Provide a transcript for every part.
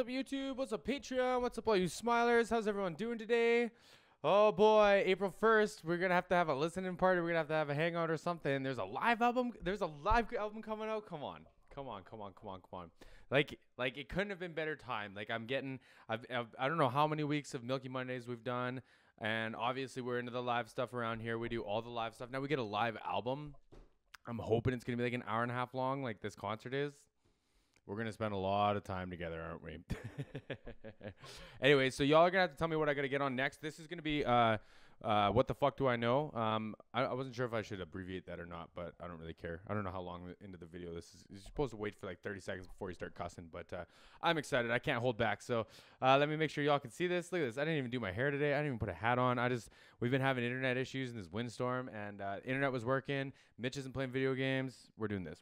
up YouTube? What's up Patreon? What's up all you smilers? How's everyone doing today? Oh boy, April 1st, we're gonna have to have a listening party. We're gonna have to have a hangout or something. There's a live album coming out. Come on. Like it couldn't have been better time. Like I don't know how many weeks of Milky Mondays we've done, and obviously we're into the live stuff around here. We do all the live stuff. Now we get a live album. I'm hoping it's gonna be like an hour and a half long, like this concert is. We're going to spend a lot of time together, aren't we? Anyway, so y'all are going to have to tell me what I got to get on next. This is going to be What the Fuck Do I Know? I wasn't sure if I should abbreviate that or not, but I don't really care. I don't know how long into the video this is. You're supposed to wait for like 30 seconds before you start cussing, but I'm excited. I can't hold back. So let me make sure y'all can see this. Look at this. I didn't even do my hair today. I didn't even put a hat on. We've been having internet issues in this windstorm, and internet was working. Mitch isn't playing video games. We're doing this.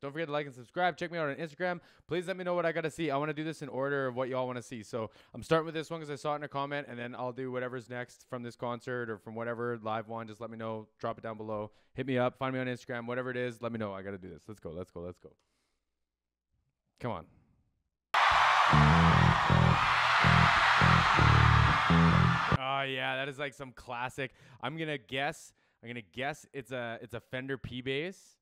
Don't forget to like and subscribe. Check me out on Instagram. Please let me know what I got to see. I want to do this in order of what y'all want to see. So I'm starting with this one because I saw it in a comment, and then I'll do whatever's next from this concert or from whatever live one. Just let me know. Drop it down below. Hit me up. Find me on Instagram. Whatever it is, let me know. I got to do this. Let's go. Come on. Oh yeah, that is like some classic. I'm gonna guess it's a Fender P-Bass.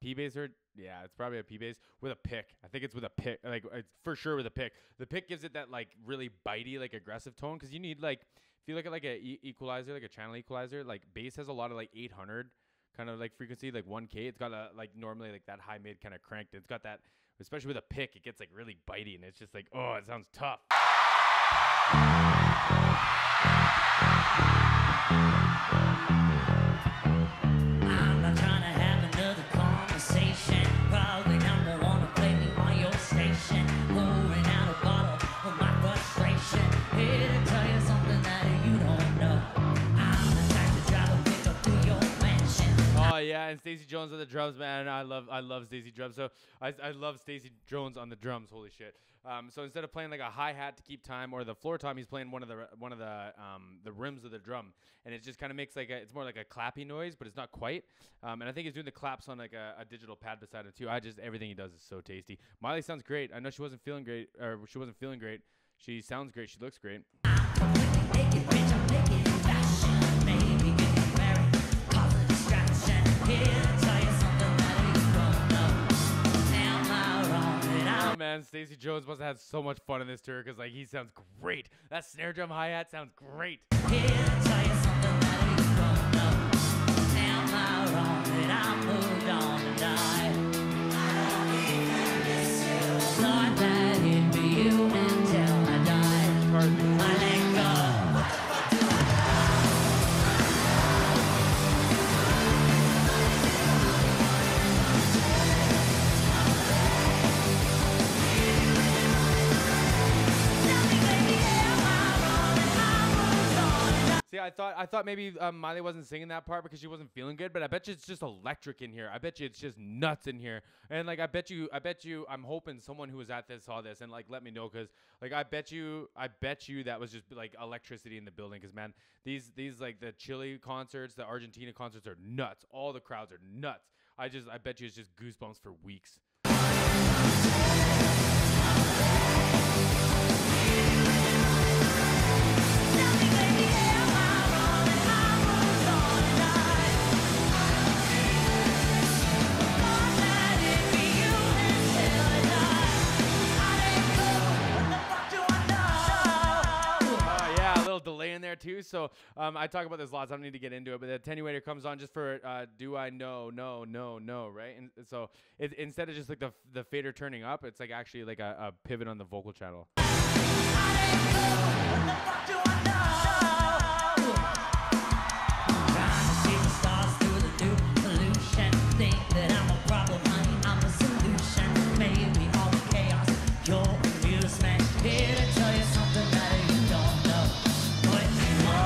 P-Bass, or yeah, it's probably a P-Bass with a pick. I think it's with a pick, like it's for sure with a pick. The pick gives it that like really bitey, like aggressive tone, because you need like, if you look at like a equalizer, like a channel equalizer, like bass has a lot of like 800 kind of like frequency, like 1K. It's got a like normally like that high mid kind of cranked. It's got that, especially with a pick, it gets like really bitey, and it's just like, oh, it sounds tough. I'm not trying to have another conversation. Probably number one to play me on your station. Pouring out a bottle of my frustration. Here to tell you something that you don't know. I'm the type to drive a pickup through your mansion. Oh yeah, and Stacey Jones on the drums, man. I love Stacey drums. So I love Stacey Jones on the drums. Holy shit. So instead of playing like a hi-hat to keep time or the floor tom, he's playing one of the rims of the drum, and it just kind of makes like it's more like a clappy noise, but it's not quite. And I think he's doing the claps on like a digital pad beside it too. Everything he does is so tasty. Miley sounds great. I know she wasn't feeling great. She sounds great. She looks great. Man, Stacey Jones must have had so much fun in this tour because like he sounds great. That snare drum hi-hat sounds great. See, I thought maybe Miley wasn't singing that part because she wasn't feeling good, but I bet you it's just electric in here. I bet you it's just nuts in here. And like I bet you I'm hoping someone who was at this saw this and like let me know, because like I bet you that was just like electricity in the building, because man, these like the Chile concerts, the Argentina concerts are nuts. All the crowds are nuts. I bet you it's just goosebumps for weeks. Delay in there too, so I talk about this lots. I don't need to get into it, but the attenuator comes on just for do I know, no, right? And so instead of just like the fader turning up, it's like actually like a pivot on the vocal channel.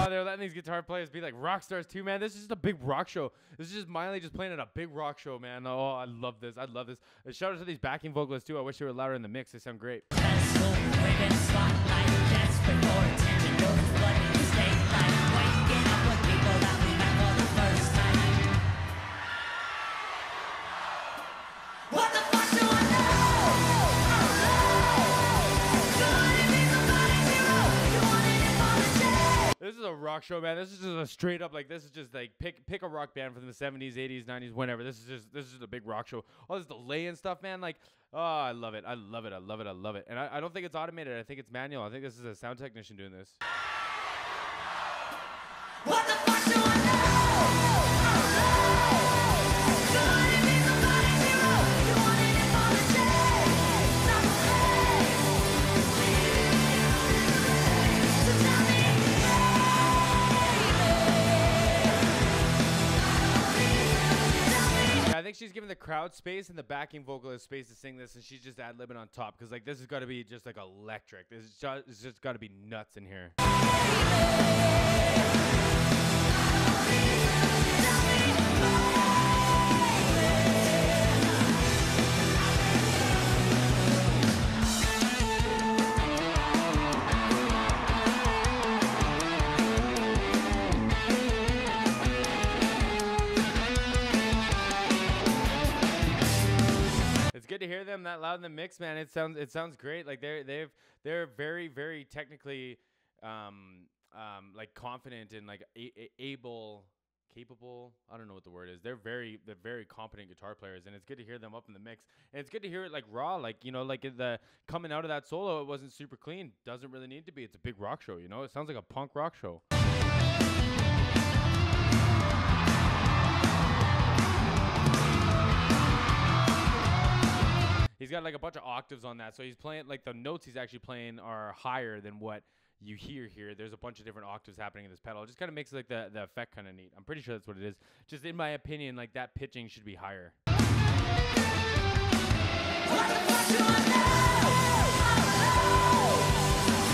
They're letting these guitar players be like rock stars too, man. This is just a big rock show. This is just Miley just playing at a big rock show, man. Oh, I love this. Shout out to these backing vocalists too. I wish they were louder in the mix. They sound great. What the fuck do I know? rock show, man. This is just a straight up like this is just like pick a rock band from the 70s, 80s, 90s, whenever. This is just a big rock show. All this delay and stuff, man. Like, oh, I love it. I love it. I love it. I love it. And I don't think it's automated. I think it's manual. I think this is a sound technician doing this. What the fuck do I know? You wanna be somebody's hero. You wanted it for the chase. Not the fame. So tell me, I think she's giving the crowd space and the backing vocalist space to sing this, and she's just ad-libbing on top because like this has got to be just like electric. It's just got to be nuts in here. It's good to hear them that loud in the mix, man. It sounds great. Like they're very, very technically like confident and like capable. I don't know what the word is. They're very competent guitar players, and it's good to hear them up in the mix. And it's good to hear it like raw, like like the coming out of that solo, it wasn't super clean. Doesn't really need to be. It's a big rock show, It sounds like a punk rock show. He's got like a bunch of octaves on that, so he's playing like the notes he's actually playing are higher than what you hear here. There's a bunch of different octaves happening in this pedal. It just kind of makes like the effect kind of neat. I'm pretty sure that's what it is. Just in my opinion, like that pitching should be higher. what the fuck do I know?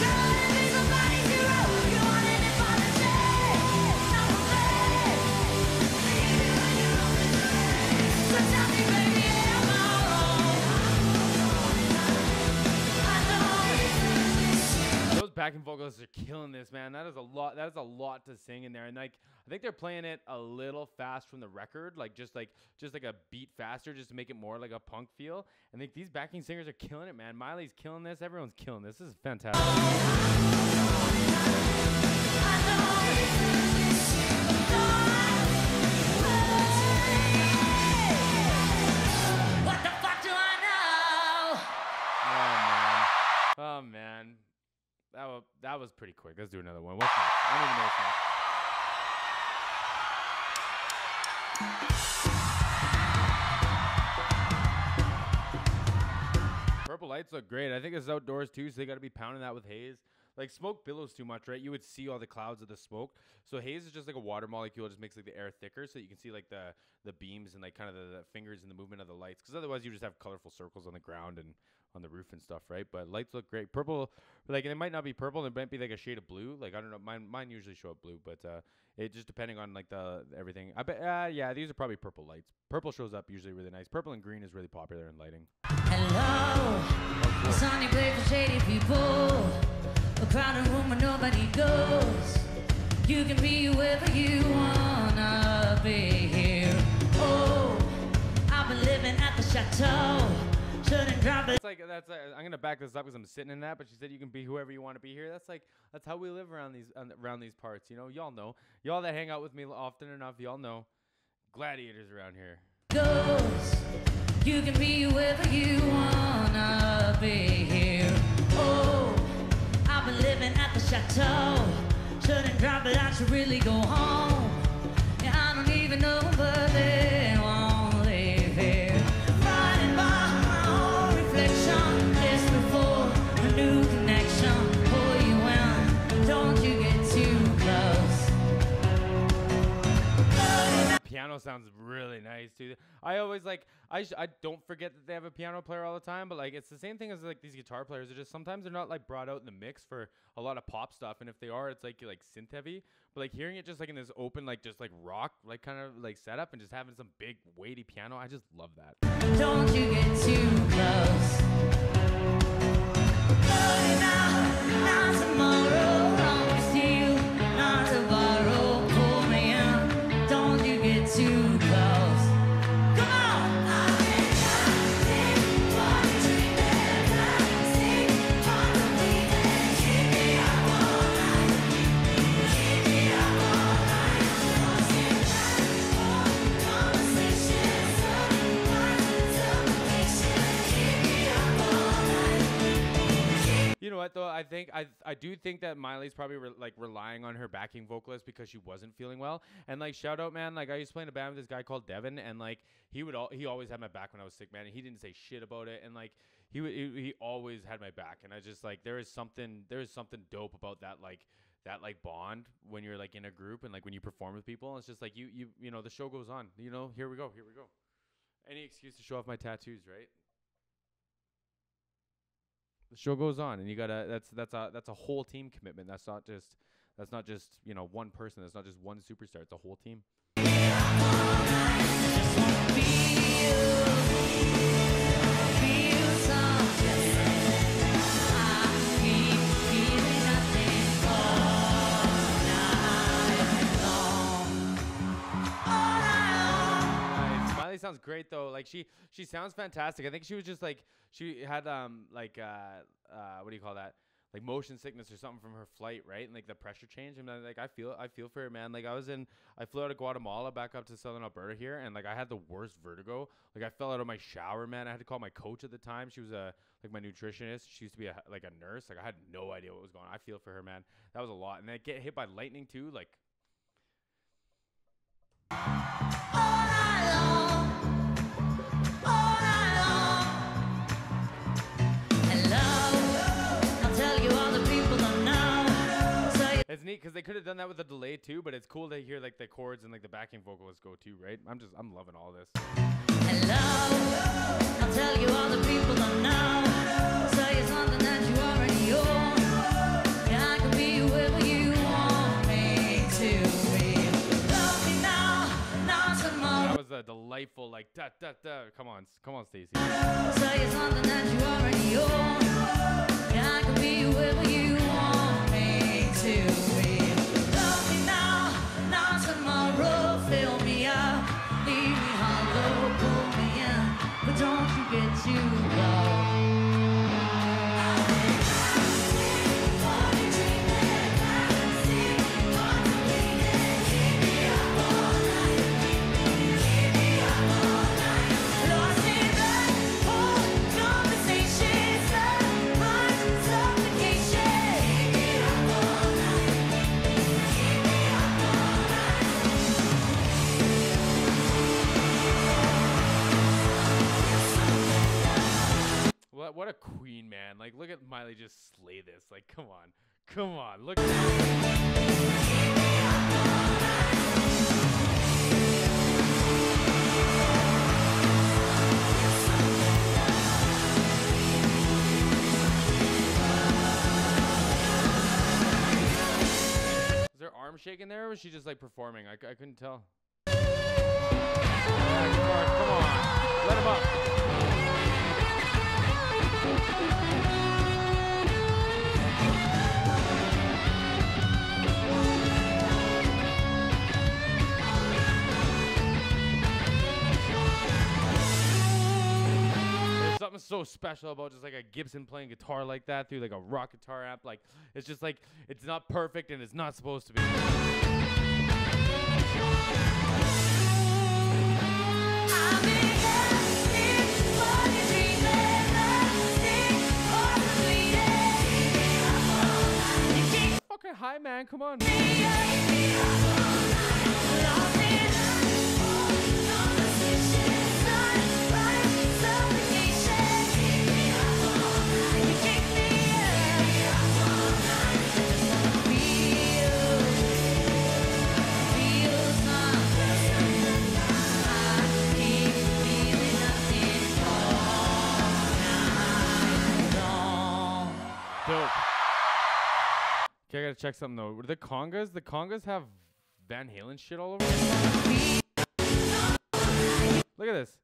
You wanna be somebody's hero. You wanted it for the chase. Not the fame. So tell me, baby, am I wrong? Those backing vocalists are killing this, man. That is a lot to sing in there. And like I think they're playing it a little fast from the record, like just like a beat faster, just to make it more like a punk feel. And like these backing singers are killing it, man. Miley's killing this. Everyone's killing this. This is fantastic. What the fuck do I know? Oh man. That was pretty quick. Let's do another one. What's next? I don't even know what's next. Purple lights look great. I think it's outdoors too, so they got to be pounding that with haze. Like smoke billows too much, right? You would see all the clouds of the smoke. So haze is just like a water molecule. It just makes like the air thicker, so you can see like the beams and like kind of the fingers and the movement of the lights. Because otherwise, you just have colorful circles on the ground and on the roof and stuff, right? But lights look great. Purple, like it might not be purple. It might be like a shade of blue. Like I don't know. Mine usually show up blue, but it just depending on like the everything. I bet. Yeah, these are probably purple lights. Purple shows up usually really nice. Purple and green is really popular in lighting. Hello, a sunny place for shady people. A crowded room where nobody goes. You can be whoever you wanna be here. Oh, I've been living at the chateau. Shouldn't drop it. It's like I'm gonna back this up because I'm sitting in that. But she said you can be whoever you want to be here. That's how we live around these parts. Y'all know. Y'all that hang out with me often enough, y'all know. Gladiators around here. Goes. You can be whoever you wanna be here. Oh, I've been living at the chateau. Shouldn't drop it, I should really go home. Yeah, I don't even know, but they won't live here. Riding by my own reflection, just before a new connection. Pull you in, don't you get too close. Piano sounds really nice too. I always like I don't forget that they have a piano player all the time, but like it's the same thing as like these guitar players. Are just sometimes they're not like brought out in the mix for a lot of pop stuff, and if they are, it's like synth heavy. But like hearing it just like in this open like just like rock like kind of like setup and just having some big weighty piano, I just love that. Don't you get too close. Not tomorrow, promise you, not to borrow. Pull me in, don't you get too close. Come on! what though? I think I do think that Miley's probably like relying on her backing vocalist because she wasn't feeling well. And like shout out, man. Like I used to play in a band with this guy called Devin, and like he always had my back when I was sick, man. And he didn't say shit about it, and like he always had my back. And I just like there is something dope about that like bond when you're like in a group and like when you perform with people. It's just like you know the show goes on. You know, here we go. Any excuse to show off my tattoos, right? The show goes on, and you gotta. That's a whole team commitment. That's not just you know one person. That's not just one superstar. It's a whole team. Sounds great though. Like she sounds fantastic. I think she was just like she had what do you call that? Like motion sickness or something from her flight, right? And like the pressure change. And like I feel for her, man. Like I flew out of Guatemala back up to southern Alberta here, and like I had the worst vertigo. Like I fell out of my shower, man. I had to call my coach at the time. She was like my nutritionist. She used to be a nurse. Like I had no idea what was going on. I feel for her, man. That was a lot. And then get hit by lightning too, like. It's neat because they could have done that with a delay too, but it's cool to hear like the chords and like the backing vocalists go too, right? I'm loving all this. Hello, I'll tell you all the people I know. Say it's something that you already own. Yeah, I can be whoever you want me to be. Love me now, not tomorrow. That was a delightful like da da da. Come on, Stacey. Say it's something that you already own. Yeah, I can be whoever you want me to be. Love me now, not tomorrow. Fill me up, leave me hollow, pull me in, but don't you get too low. What a queen, man. Like, look at Miley just slay this. Like, come on. Look at Is there arm shaking there, or was she just, like, performing? I couldn't tell. Yeah, come on. Let him up. Something so special about just like a Gibson playing guitar like that through like a rock guitar amp. Like it's just like it's not perfect and it's not supposed to be. Okay, hi man, come on. Dope. Okay, I gotta check something though. The congas have Van Halen shit all over it. Look at this.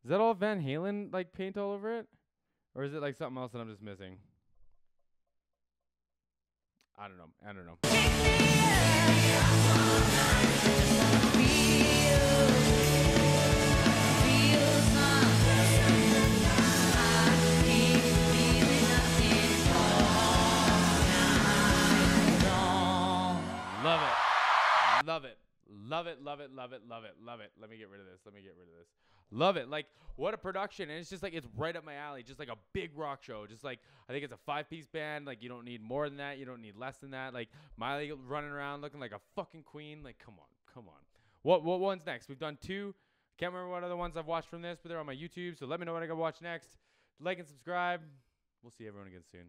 Is that all Van Halen like paint all over it? Or is it like something else that I'm just missing? I don't know. Love it. Love it, love it, love it, love it, love it. Let me get rid of this. Love it. Like, what a production. And it's just like, it's right up my alley. Just like a big rock show. Just like, I think it's a 5-piece band. Like, you don't need more than that. You don't need less than that. Like, Miley running around looking like a fucking queen. Like, come on. What one's next? We've done 2. Can't remember what other ones I've watched from this, but they're on my YouTube. So let me know what I gotta watch next. Like and subscribe. We'll see everyone again soon.